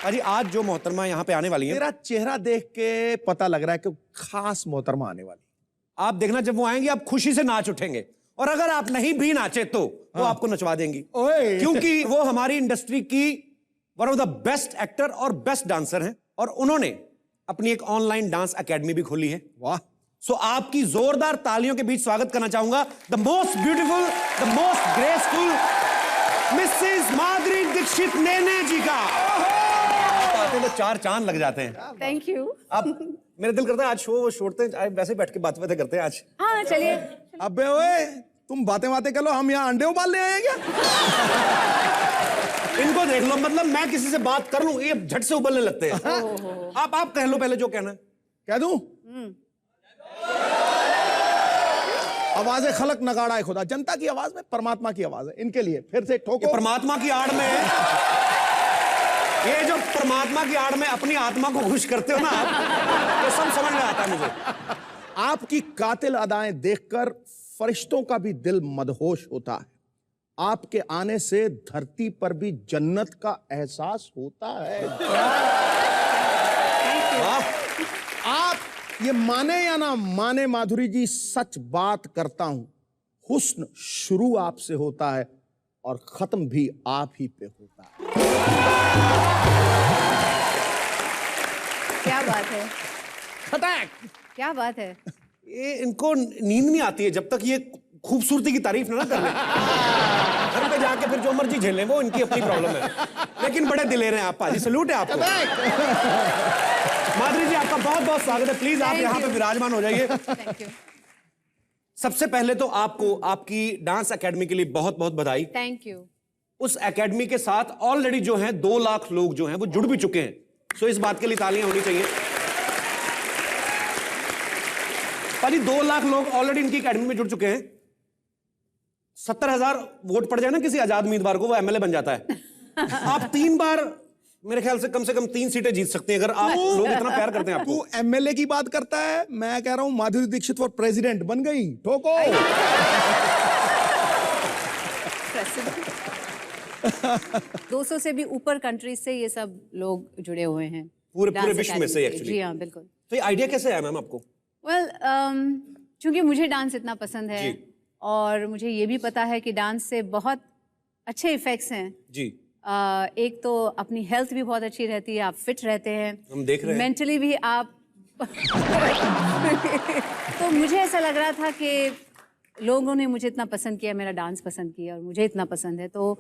अजी आज जो मोहतरमा यहाँ पे आने वाली है, तेरा चेहरा देख के पता लग रहा है कि खास मोहतरमा आने वाली। आप देखना जब वो आएंगी आप खुशी से नाच उठेंगे, और अगर आप नहीं भी नाचे तो वो आपको नचवा देंगी। ओए। क्योंकि वो हमारी इंडस्ट्री की one of the best actor और बेस्ट डांसर हैं, और उन्होंने अपनी एक ऑनलाइन डांस एकेडमी भी खोली है। वाह। सो आपकी जोरदार तालियों के बीच स्वागत करना चाहूंगा the most beautiful, the most graceful Mrs Madhuri Dixit Nene ji का। आते तो चार चांद लग जाते हैं। Thank you. आप मेरा दिल करता है आज शो छोड़ते हैं, वैसे बैठ के बातें करते हैं आज। हाँ चलिए। अबे ओए, तुम बातें कर लो, हम यहाँ अंडे उबाल ले आए क्या? इनको देख लो, मतलब मैं किसी से बात कर लूं ये झट से उबलने लगते हैं। आप कह लो पहले जो कहना है। कह दूं? आवाज़ खलक नगाड़ा है खुदा, जनता की आवाज में परमात्मा की आवाज है, इनके लिए फिर से ठोको। परमात्मा की आड़ में ये जो परमात्मा की आड़ में अपनी आत्मा को खुश करते हो ना आप, तो सब समझ में आता है मुझे। आपकी कातिल अदाएं देखकर फरिश्तों का भी दिल मदहोश होता है। आपके आने से धरती पर भी जन्नत का एहसास होता है। आप ये माने या ना माने माधुरी जी, सच बात करता हूं, हुस्न शुरू आपसे होता है और खत्म भी आप ही पे होता है। क्या बात है, खटाक। क्या बात है। ये इनको नींद नहीं आती है जब तक ये खूबसूरती की तारीफ ना कर ले। घर पे जाके फिर जो मर्जी झेलें, वो इनकी अपनी प्रॉब्लम है। लेकिन बड़े दिलेर हैं आप पाजी, सल्यूट है आपको। माधुरी जी आपका बहुत बहुत स्वागत है, प्लीज आप यहाँ पे विराजमान हो जाइए। Thank you. सबसे पहले तो आपको आपकी डांस एकेडमी के लिए बहुत बहुत बधाई। Thank you. उस एकेडमी के साथ ऑलरेडी जो है 2 लाख लोग जो हैं वो जुड़ भी चुके हैं। सो इस बात के लिए तालियां होनी चाहिए। पाजी 2 लाख लोग ऑलरेडी इनकी एकेडमी में जुड़ चुके हैं। 70,000 वोट पड़ जाए ना किसी आजाद उम्मीदवार को, वो एमएलए बन जाता है। आप 3 बार मेरे ख्याल से कम 3 सीटें जीत सकते हैं अगर आप लोग इतना प्यार करते हैं आपको। तू एमएलए की बात करता है, मैं कह रहा हूं माधुरी दीक्षित फॉर प्रेसिडेंट बन गई। ठोको। 200 से भी ऊपर कंट्रीज से ये सब लोग जुड़े हुए हैं पूरे विश्व में से एक्चुअली। जी हाँ बिल्कुल। तो ये आइडिया कैसे आया मैम आपको? वेल चूंकि मुझे डांस इतना पसंद है और मुझे ये भी पता है कि डांस से बहुत अच्छे इफेक्ट्स हैं जी। एक तो अपनी हेल्थ भी बहुत अच्छी रहती है, आप फिट रहते हैं, हम देख रहे हैं। मेंटली भी आप तो मुझे ऐसा लग रहा था कि लोगों ने मुझे इतना पसंद किया, मेरा डांस पसंद किया और मुझे इतना पसंद है, तो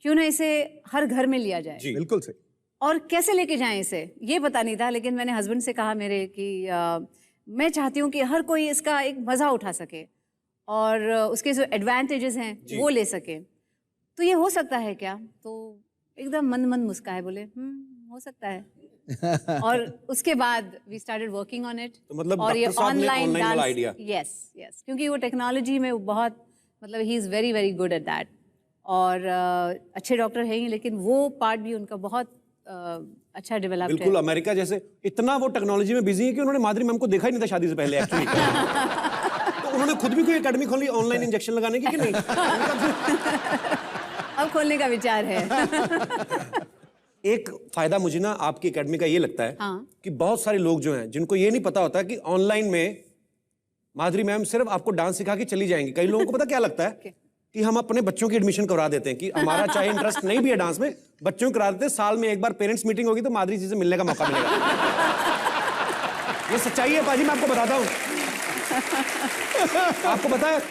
क्यों ना इसे हर घर में लिया जाए। जी बिल्कुल सही। और कैसे लेके जाएं इसे ये पता नहीं था, लेकिन मैंने हस्बैंड से कहा मेरे कि मैं चाहती हूँ कि हर कोई इसका एक मज़ा उठा सके और उसके जो एडवांटेजेस हैं वो ले सके। तो ये हो सकता है क्या? तो एकदम मन मुस्काए, बोले हो सकता है। और उसके बाद we started working on it. तो मतलब और ये डॉक्टर साहब ने ऑनलाइन वाला आइडिया। यस क्योंकि वो टेक्नोलॉजी में बहुत मतलब he is very very good at that. और अच्छे डॉक्टर हैं ही, लेकिन वो पार्ट भी उनका बहुत अच्छा डेवलप है। बिल्कुल, अमेरिका जैसे इतना वो टेक्नोलॉजी में बिजी है कि उन्होंने माधुरी मैम को देखा ही नहीं था शादी से पहले एक्चुअली। तो उन्होंने खुद भी कोई एकेडमी खोली ऑनलाइन इंजेक्शन लगाने की कि नहीं? अब खोलने का विचार है। एक फायदा मुझे ना आपकी एकेडमी का ये लगता है हाँ। कि बहुत सारे लोग जो हैं जिनको ये नहीं पता होता कि ऑनलाइन में माधुरी मैम सिर्फ आपको डांस सिखा के चली जाएंगी। कई लोगों को पता क्या लगता है कि हम अपने बच्चों की एडमिशन करवा देते हैं, कि हमारा चाहे इंटरेस्ट नहीं भी है डांस में, बच्चों को करा देते हैं। साल में एक बार पेरेंट्स मीटिंग होगी तो माधुरी जी से मिलने का मौका मिलेगा। ये सच्चाई है पाजी, मैं आपको बताता हूँ। आपको पता है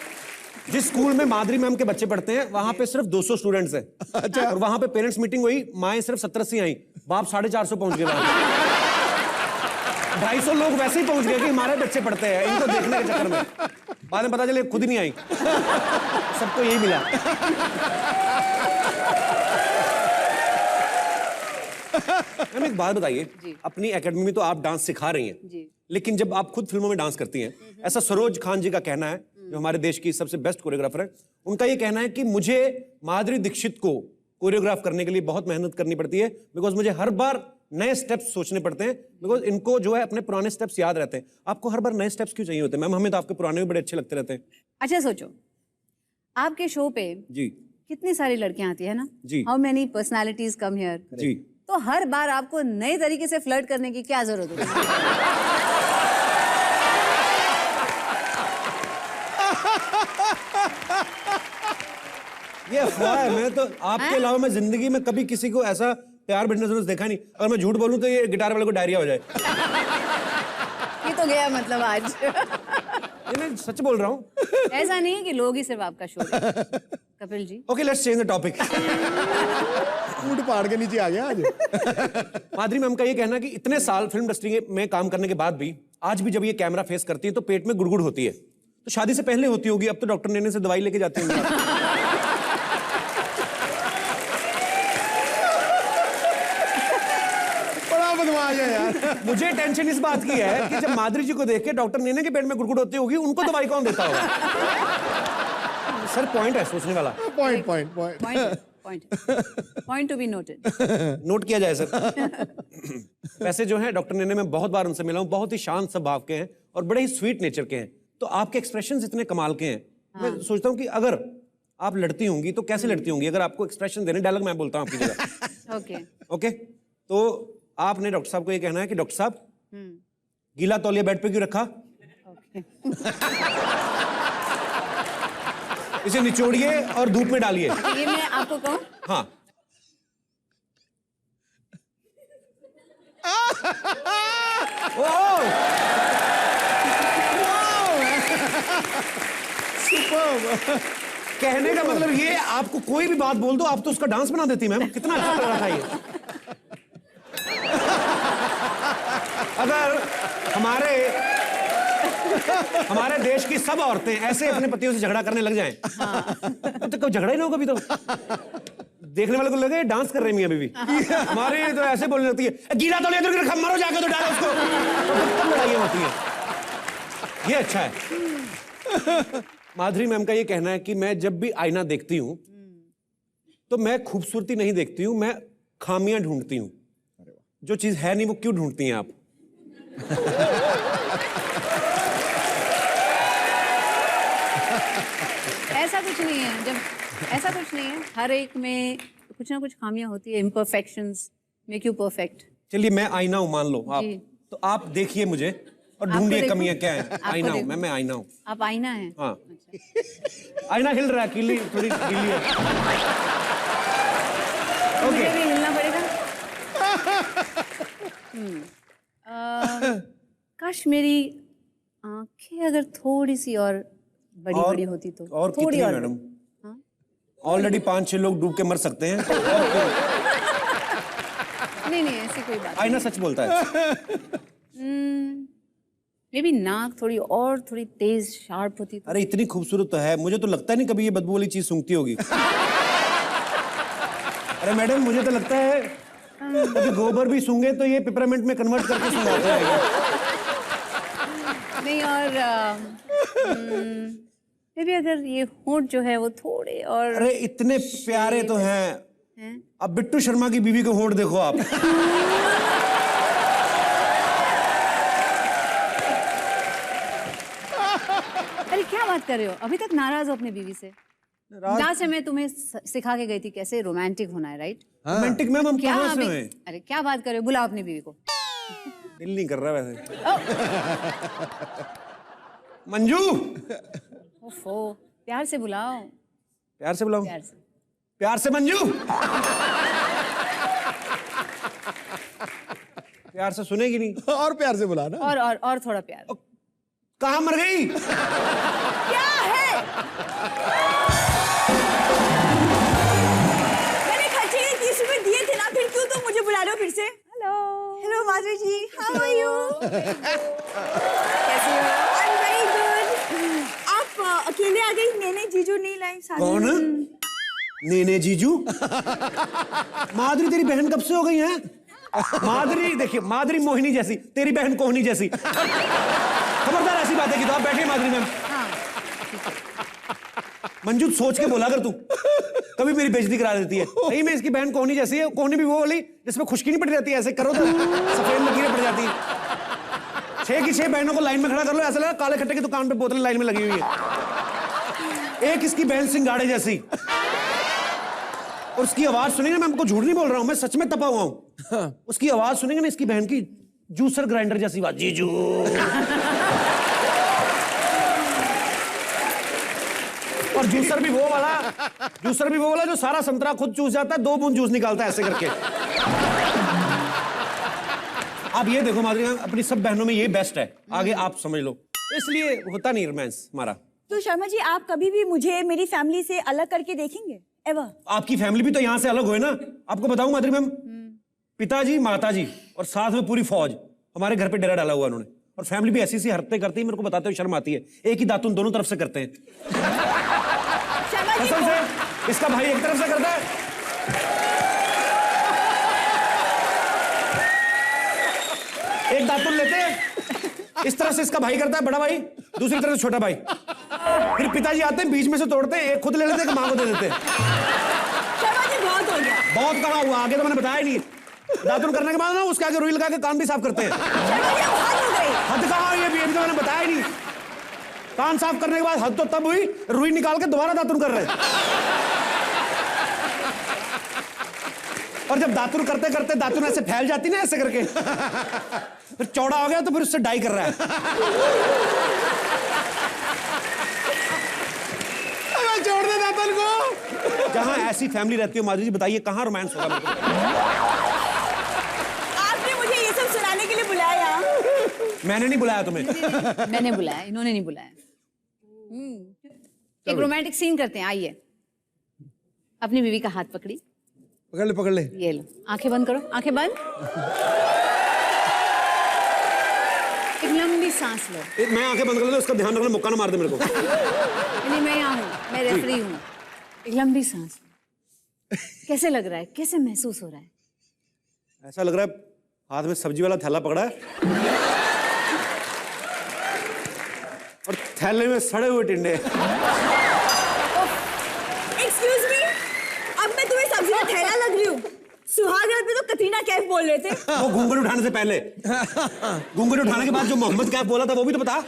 जिस स्कूल में माधुरी मैम के बच्चे पढ़ते हैं वहां पे सिर्फ 200 स्टूडेंट्स हैं। अच्छा। और वहां पे पेरेंट्स मीटिंग हुई, माएँ सिर्फ 70-80 आई, बाप 450 पहुंच गए। 250 लोग वैसे ही पहुंच गए कि हमारे बच्चे पढ़ते हैं, इनको देखने के चक्कर में। बाद में पता चले खुद ही नहीं आई, सबको यही मिला। मैम एक बात बताइए, अपनी एकेडमी में तो आप डांस सिखा रही हैं, लेकिन जब आप खुद फिल्मों में डांस करती हैं, ऐसा सरोज खान जी का कहना है, जो हमारे देश की सबसे बेस्ट कोरियोग्राफर है, उनका ये कहना है कि मुझे माधुरी दीक्षित को कोरियोग्राफ करने के लिए बहुत मेहनत करनी पड़ती है, बिकॉज मुझे हर बार नए स्टेप्स सोचने पड़ते हैं, बिकॉज इनको जो है अपने पुराने स्टेप्स याद रहते हैं। आपको हर बार नए स्टेप्स क्यों चाहिए होते हैं मैम? हमें तो आपके पुराने भी बड़े अच्छे लगते रहते हैं। अच्छा सोचो, आपके शो पे जी कितनी सारी लड़कियां आती है ना? जी। How many personalities come here? जी। तो हर बार आपको नए तरीके से फ्लर्ट करने की क्या जरूरत होती है? ये अफवाह है। मैं तो आपके अलावा मैं जिंदगी में कभी किसी को ऐसा प्यार बिना जरूरत देखा नहीं। अगर मैं झूठ बोलूं तो ये गिटार वाले को डायरिया हो जाए। ये तो गया मतलब आज। ये मैं सच बोल रहा हूँ। ऐसा नहीं है कि लोग ही सिर्फ आपका शो है। Kapil ji. Okay, let's change the topic. ऊंट पहाड़ के नीचे आ गया आज। माधुरी मैम का ये कहना है कि इतने साल फिल्म इंडस्ट्री में काम करने के बाद भी आज भी जब ये कैमरा फेस करती है तो पेट में गुड़गुड़ होती है। तो शादी से पहले होती होगी, अब तो डॉक्टर नेने से दवाई लेके जाती होंगी। बड़ा बदमाश है यार। मुझे टेंशन इस बात की है कि जब माधुरी जी को देख के डॉक्टर नेने के पेट में गुड़गुड़ होती होगी, उनको दवाई कौन देता होगा? सर पॉइंट है सोचने वाला। Point point to be noted. Note किया जाए सर। वैसे जो है डॉक्टर नेने, मैं बहुत बार उनसे मिला हूँ, बहुत ही शांत स्वभाव के हैं और बड़े ही स्वीट नेचर के हैं। तो आपके एक्सप्रेशंस इतने कमाल के हैं। मैं सोचता हूँ कि अगर आप लड़ती होंगी तो कैसे लड़ती होंगी? अगर आपको एक्सप्रेशन देने, डायलॉग मैं बोलता हूँ आपकी जगह। ओके, तो आपने डॉक्टर साहब को ये कहना है कि डॉक्टर साहब, गीला तौलिया बेड पे क्यों रखा? इसे निचोड़िए और धूप में डालिए। ये मैं आपको कहूं? हाँ। कहने का मतलब ये, आपको कोई भी बात बोल दो आप तो उसका डांस बना देती मैम। कितना अच्छा लग रहा था ये। अगर हमारे देश की सब औरतें ऐसे अपने पतियों से झगड़ा करने लग जाएं, तो कभी झगड़ा ही ना होगा। कभी तो देखने वाले को लगे डांस कर रही है अभी भी। हमारी तो ऐसे बोलने लगती है, गीला तो लेकर रखा, मरो जाकर तो डालो उसको। तो तब लड़ाइयां होती हैं। ये अच्छा है। माधुरी मैम का ये कहना है कि मैं जब भी आईना देखती हूं तो मैं खूबसूरती नहीं देखती हूं, मैं खामियां ढूंढती हूं। जो चीज है नहीं वो क्यों ढूंढती हैं आप? ऐसा कुछ नहीं है। जब ऐसा कुछ नहीं है, हर एक में कुछ ना कुछ खामियां होती है। Imperfections make you perfect. चलिए मैं आईना हूं, मान लो आप, तो आप देखिए मुझे और ढूंढिए कमियां क्या हैं। आईना हूं मैं आईना हूं। आप आईना है? हाँ। आईना हिल रहा है, कीली थोड़ी गीली है। मुझे भी हिलना पड़ेगा। काश मेरी आंखें अगर थोड़ी सी और बड़ी होती तो। और थोड़ी कितनी मैडम? ऑलरेडी 5-6 लोग डूब के मर सकते हैं। नहीं ऐसी कोई बात आईना सच बोलता है। मे बी नाक थोड़ी तेज शार्प होती तो। अरे इतनी खूबसूरत तो है, मुझे तो लगता नहीं कभी ये बदबू वाली चीज सूंघती होगी। अरे मैडम मुझे तो लगता है कभी गोबर भी सूंघे तो ये पिपरमेंट में कन्वर्ट करके सूंघाते हैं। नहीं, और मे बी अगर ये होंठ जो है वो थोड़े और। अरे इतने प्यारे तो हैं। अब बिट्टू शर्मा की बीवी को होंठ देखो आप। अरे क्या बात कर रहे हो? अभी तक नाराज हो अपनी बीवी से? जहाँ से मैं तुम्हें सिखा के गई थी कैसे रोमांटिक होना है, राइट? रोमांटिक मैम हम कहाँ से हैं? अरे क्या बात कर रहे हो? बुलाओ अपनी बीवी को। दिल नहीं कर रहा वैसे। मंजू, ओफो, प्यार से बुलाओ। प्यार से बुलाओ? प्यार से मंजू। प्यार से सुनेगी नहीं। और प्यार से बुला ना। और थोड़ा प्यार। कहाँ मर गई? क्या है? मैंने खर्चे के 30 रुपए दिए थे ना, फिर क्यों तुम मुझे बुला रहे हो फिर से? Hello Madhuri ji, how are you? कैसे हो? I am very good. आप अकेले आ गई? नेने जीजू नहीं लाए साथ? कौन? नेने जीजू? माधुरी तेरी बहन कब से हो गई है? माधुरी देखिए, माधुरी मोहिनी जैसी, तेरी बहन कोहनी जैसी। खबरदार ऐसी बातें की तो आप बैठे माधुरी मैम। मंजू सोच के बोला कर तू, कभी मेरी बेइज्जती करा देती है। नहीं, मैं इसकी बहन कोहनी जैसी है। कोहनी भी वो वाली जिसमें खुशकी नहीं पड़ जाती है, ऐसे करो तो सफेद लकीरें पड़ जाती है। 6 की 6 बहनों को लाइन में खड़ा कर लो, ऐसा लगा काले खट्टे की दुकान पे बोतलें लाइन में लगी हुई है। एक इसकी बहन सिंगाड़े जैसी, और उसकी आवाज सुनी ना, मैं आपको झूठ नहीं बोल रहा हूं, मैं सच में तपा हुआ हूं। उसकी आवाज सुनेंगे ना इसकी बहन की, जूसर ग्राइंडर जैसी आवाज, जीजू। और जूसर भी वो वाला जो सारा संतरा खुद चूस जाता है, 2 बूंद जूस निकालता है ऐसे करके। आप ये देखो माधुरी मैम, अपनी सब बहनों में ये बेस्ट है, आगे आप समझ लो। इसलिए होता नहीं रोमांस हमारा। तो शर्मा जी, आप कभी भी मुझे मेरी फैमिली से अलग करके देखेंगे? एवर? आपकी फैमिली भी तो यहाँ से अलग हुए ना। आपको बताऊं माधुरी मैम, पिताजी, माताजी और साथ में पूरी फौज हमारे घर पे डेरा डाला हुआ उन्होंने। और फैमिली भी ऐसी हरकतें करती है, मेरे को बताते हुए शर्म आती है। एक ही दातुन दोनों तरफ से करते हैं। शर्मा जी, कसम से, इसका भाई एक तरफ से करता है, एक दातुन लेते हैं, इस तरफ से इसका भाई करता है, बड़ा भाई, दूसरी तरफ से छोटा भाई। फिर पिताजी आते हैं, बीच में से तोड़ते हैं, एक खुद ले लेते हैं, एक मां को दे देते हैं। शर्मा जी, बहुत हो गया। बहुत कहा हुआ, आगे तो मैंने बताया नहीं। दातुन करने के बाद ना उसके आगे रुई लगा के कान भी साफ करते हैं। शर्मा जी, अब हद हो गई। हद कहा, ये भी तो मैंने बताया ही नहीं। कान साफ करने के बाद हद तो तब हुई, रुई निकाल के दोबारा दातुन कर रहे हैं। और जब दातुन करते करते दातुन ऐसे फैल जाती ना ऐसे करके, फिर चौड़ा हो गया तो फिर उससे डाई कर रहा है। छोड़ दे दातन को। जहां ऐसी फैमिली रहती है माधुरी जी, बताइए कहां रोमांस होगा? आपने मुझे ये सब सुनाने के लिए बुलाया? मैंने नहीं बुलाया तुम्हें। मैंने बुलाया, इन्होंने नहीं बुलाया। एक रोमांटिक सीन करते हैं, आइए। अपनी बीवी का हाथ पकड़ी, पकड़ ले। ये लो, आंखें बंद करो, आंखें बंद। एक लंबी सांस लो। मैं आंखें बंद कर लेता, उसका ध्यान रखना, मुक्का ना मार दे मेरे को। नहीं, मैं यहाँ हूँ, मैं रेफरी हूँ। एक लंबी सांस लो। कैसे लग रहा है, कैसे महसूस हो रहा है? ऐसा लग रहा है हाथ में सब्जी वाला थैला पकड़ा है और थैले में सड़े हुए टिंडे। एक्सक्यूज मी, अब मैं तुम्हें सब्जी का थैला लग रही हूँ? सुहाग रात में तो कतरीना कैफ बोल रहे थे। वो घूंघट उठाने से पहले, घूंघट उठाने के बाद जो मोहम्मद कैफ बोला था वो भी तो बता।